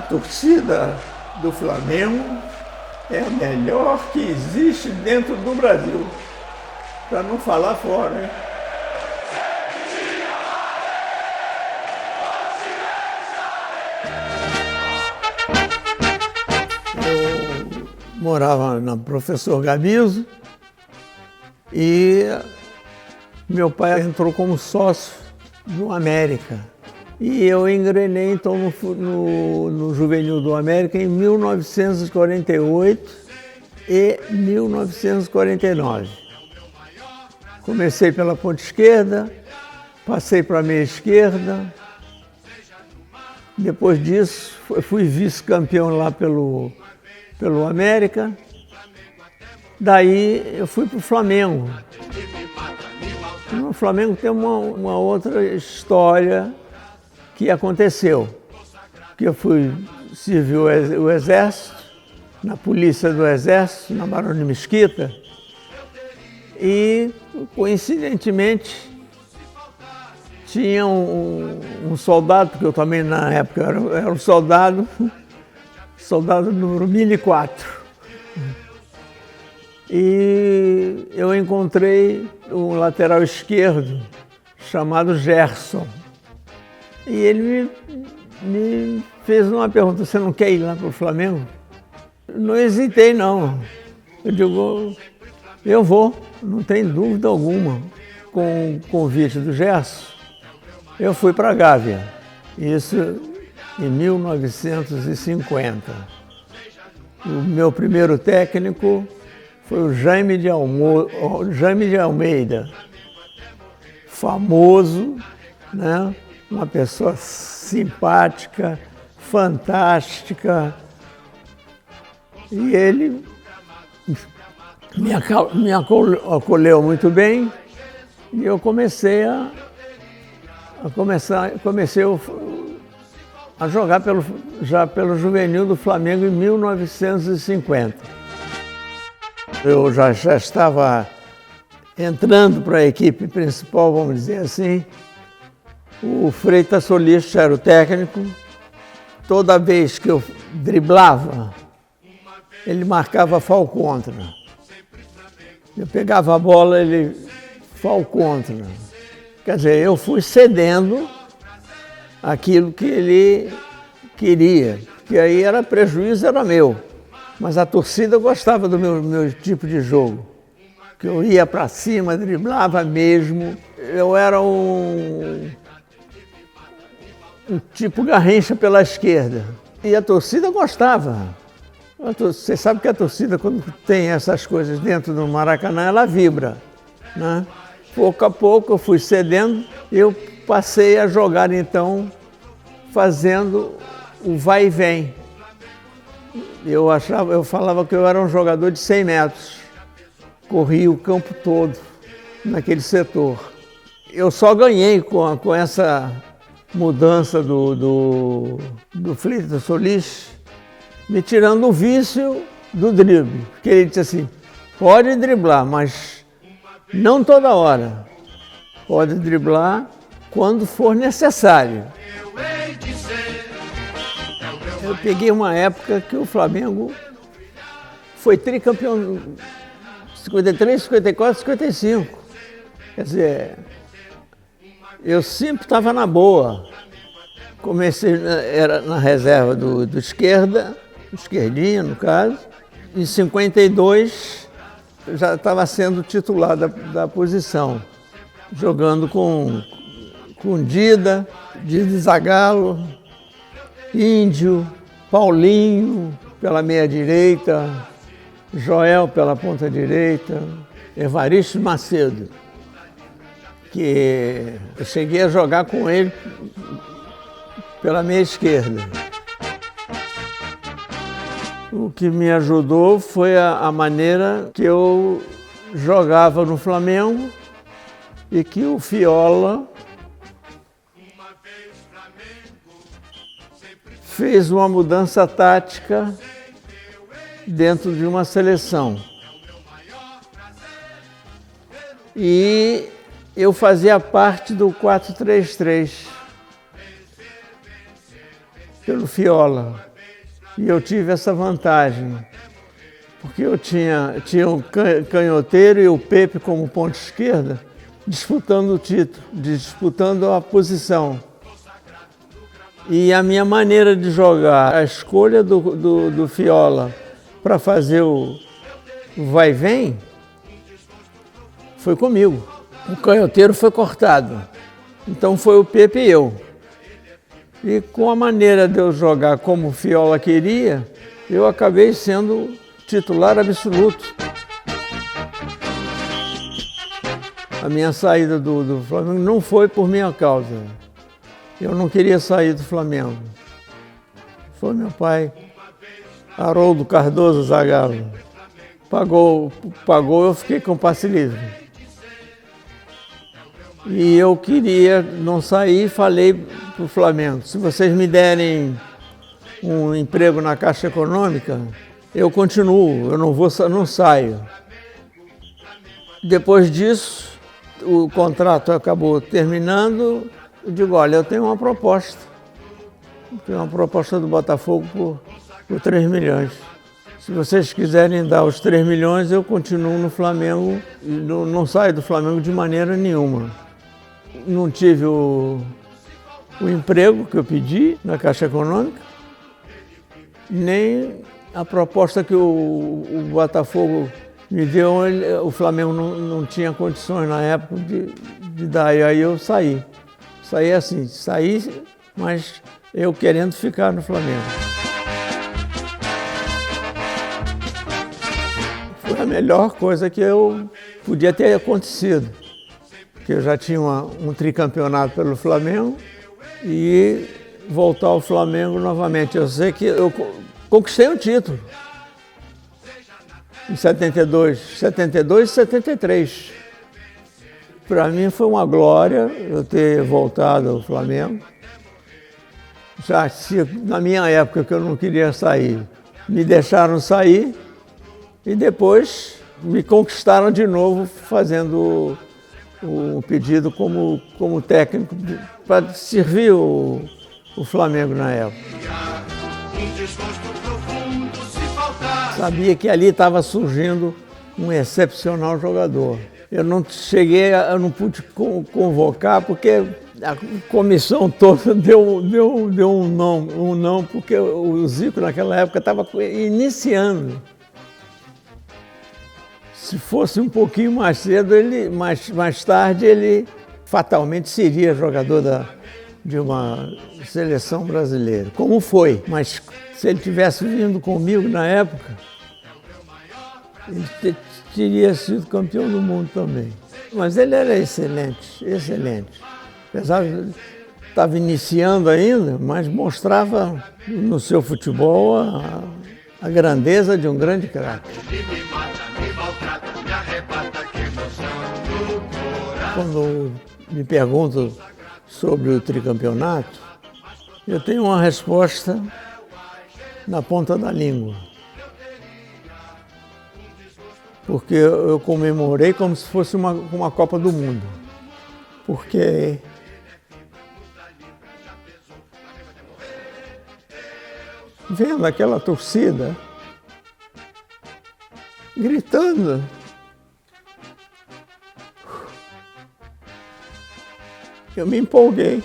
A torcida do Flamengo é a melhor que existe dentro do Brasil, para não falar fora, hein? Eu morava na Professor Gabiso e meu pai entrou como sócio do América. E eu engrenei então no Juvenil do América em 1948 e 1949. Comecei pela ponta esquerda, passei para a meia esquerda. Depois disso, fui vice-campeão lá pelo América. Daí eu fui para o Flamengo. No Flamengo tem uma outra história que aconteceu, que eu fui servir o Exército, na Polícia do Exército, na Barão de Mesquita, e, coincidentemente, tinha um soldado, porque eu também, na época, era um soldado número 1004. E eu encontrei um lateral esquerdo chamado Gerson. E ele me fez uma pergunta: você não quer ir lá para o Flamengo? Não hesitei, não. Eu digo, eu vou, não tem dúvida alguma. Com o convite do Gerson, eu fui para a Gávea, isso em 1950. O meu primeiro técnico foi o Jaime de Almeida, famoso, né? Uma pessoa simpática, fantástica. E ele me acolheu muito bem e eu comecei a jogar já pelo Juvenil do Flamengo em 1950. Eu já estava entrando para a equipe principal, vamos dizer assim. O Freitas Solis era o técnico. Toda vez que eu driblava, ele marcava foul contra. Eu pegava a bola, ele foul contra. Quer dizer, eu fui cedendo aquilo que ele queria, que aí era prejuízo, era meu. Mas a torcida gostava do meu tipo de jogo, que eu ia para cima, driblava mesmo. Eu era um tipo Garrincha pela esquerda. E a torcida gostava. Você sabe que a torcida, quando tem essas coisas dentro do Maracanã, ela vibra, né? Pouco a pouco eu fui cedendo, eu passei a jogar então fazendo o vai e vem. Eu falava que eu era um jogador de 100 metros. Corria o campo todo naquele setor. Eu só ganhei com essa mudança do Freitas Solis, me tirando o vício do drible. Porque ele disse assim, pode driblar, mas não toda hora. Pode driblar quando for necessário. Eu peguei uma época que o Flamengo foi tricampeão 53, 54, 55. Quer dizer, eu sempre estava na boa. Comecei, era na reserva do esquerda, esquerdinha no caso. Em 52 já estava sendo titular da posição, jogando com Dida Zagallo, Índio, Paulinho pela meia direita, Joel pela ponta direita, Evaristo Macedo, que eu cheguei a jogar com ele pela meia esquerda. O que me ajudou foi a maneira que eu jogava no Flamengo e que o Fiola fez uma mudança tática dentro de uma seleção. E eu fazia parte do 4-3-3 pelo Fiola. E eu tive essa vantagem, porque eu tinha o Canhoteiro e o Pepe como ponta esquerda, disputando o título, disputando a posição. E a minha maneira de jogar, a escolha do Fiola para fazer o vai e vem, foi comigo. O Canhoteiro foi cortado, então foi o Pepe e eu. E com a maneira de eu jogar como o Fiola queria, eu acabei sendo titular absoluto. A minha saída do Flamengo não foi por minha causa. Eu não queria sair do Flamengo. Foi meu pai, Haroldo Cardoso Zagallo. Pagou, eu fiquei com passe livre. E eu queria não sair, falei para o Flamengo, se vocês me derem um emprego na Caixa Econômica, eu continuo, eu não saio. Depois disso, o contrato acabou terminando, eu digo, olha, eu tenho uma proposta. Tenho uma proposta do Botafogo por 3 milhões. Se vocês quiserem dar os 3 milhões, eu continuo no Flamengo e não saio do Flamengo de maneira nenhuma. Não tive o emprego que eu pedi na Caixa Econômica, nem a proposta que o Botafogo me deu, o Flamengo não tinha condições na época de dar, e aí eu saí. Saí assim, saí, mas eu querendo ficar no Flamengo. Foi a melhor coisa que eu podia ter acontecido. Porque eu já tinha um tricampeonato pelo Flamengo e voltar ao Flamengo novamente. Eu sei que eu conquistei um título em 72 e 73. Para mim foi uma glória eu ter voltado ao Flamengo. Já na minha época que eu não queria sair, me deixaram sair e depois me conquistaram de novo fazendo o pedido como técnico para servir o Flamengo na época. Sabia que ali estava surgindo um excepcional jogador. Eu não pude convocar porque a comissão toda deu um não, porque o Zico naquela época estava iniciando. Se fosse um pouquinho mais cedo, mais tarde, ele fatalmente seria jogador de uma seleção brasileira, como foi. Mas se ele tivesse vindo comigo na época, ele teria sido campeão do mundo também. Mas ele era excelente, excelente. Apesar de estava iniciando ainda, mas mostrava no seu futebol a grandeza de um grande craque. Quando me perguntam sobre o tricampeonato, eu tenho uma resposta na ponta da língua. Porque eu comemorei como se fosse uma Copa do Mundo. Porque vendo aquela torcida gritando, eu me empolguei.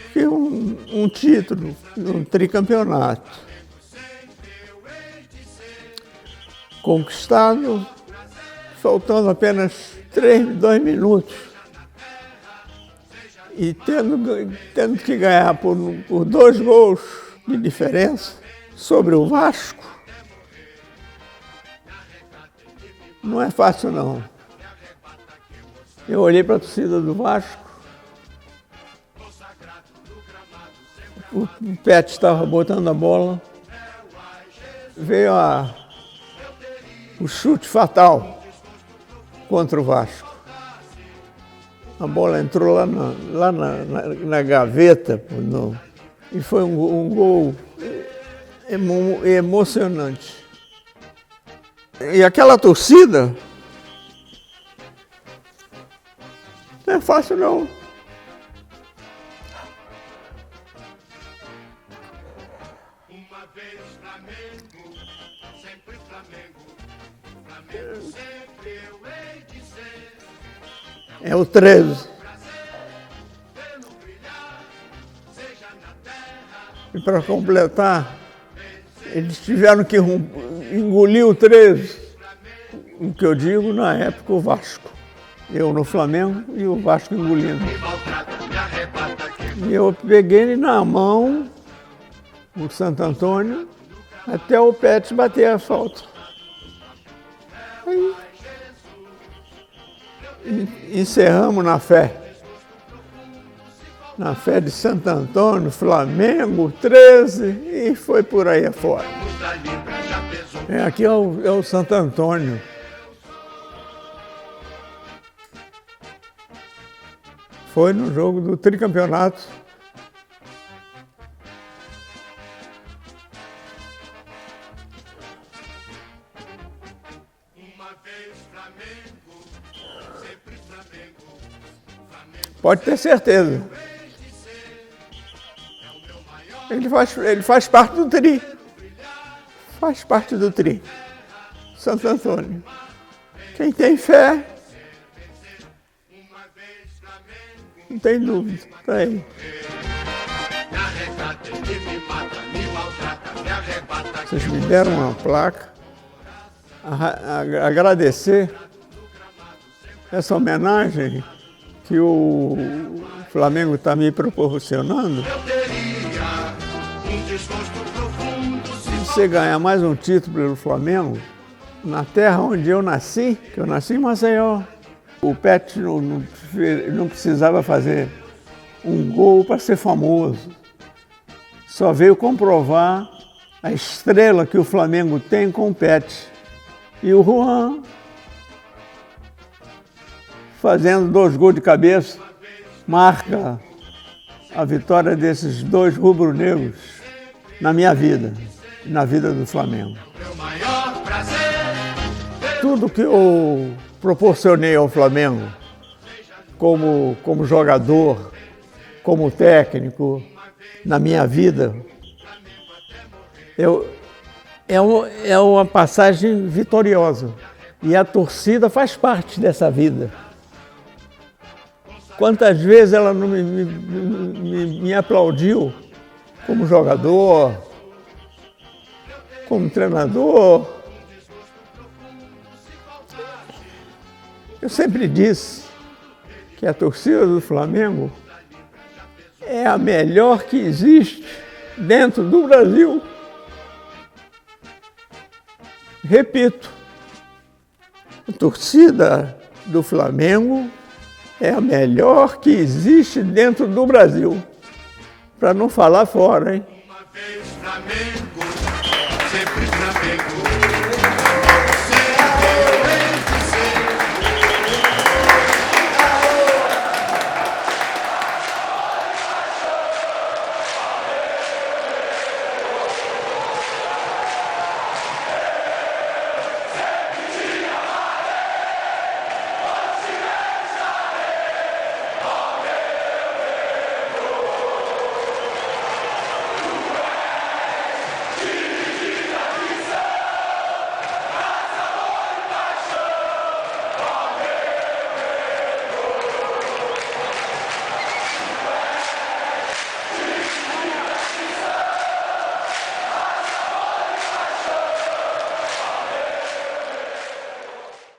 Porque um título, um tricampeonato conquistado, faltando apenas 2 minutos e tendo que ganhar por 2 gols de diferença sobre o Vasco, não é fácil não. Eu olhei para a torcida do Vasco, o Pet estava botando a bola, veio o chute fatal contra o Vasco. A bola entrou lá na gaveta e foi um gol emocionante. E aquela torcida não é fácil não. É o 13. E para completar, eles tiveram que engolir o 13. O que eu digo, na época, o Vasco. Eu no Flamengo e o Vasco engolindo. E eu peguei ele na mão, o Santo Antônio, até o Pet bater a falta. Aí, encerramos na fé. Na fé de Santo Antônio, Flamengo, 13, e foi por aí afora. Aqui é o Santo Antônio. Foi no jogo do tricampeonato. Pode ter certeza. Ele faz parte do tri. Faz parte do tri. Santo Antônio. Quem tem fé, não tem dúvida. Tá aí. Vocês me deram uma placa. Agradecer essa homenagem que o Flamengo está me proporcionando. Se você ganhar mais um título pelo Flamengo, na terra onde eu nasci, que eu nasci em Maceió, o Pet não precisava fazer um gol para ser famoso. Só veio comprovar a estrela que o Flamengo tem com o Pet. E o Juan, fazendo 2 gols de cabeça, marca a vitória desses 2 rubro-negros na minha vida, na vida do Flamengo. Tudo que eu proporcionei ao Flamengo, como jogador, como técnico, na minha vida, é uma passagem vitoriosa. E a torcida faz parte dessa vida. Quantas vezes ela não me aplaudiu como jogador, como treinador. Eu sempre disse que a torcida do Flamengo é a melhor que existe dentro do Brasil. Repito, a torcida do Flamengo é a melhor que existe dentro do Brasil. Para não falar fora, hein?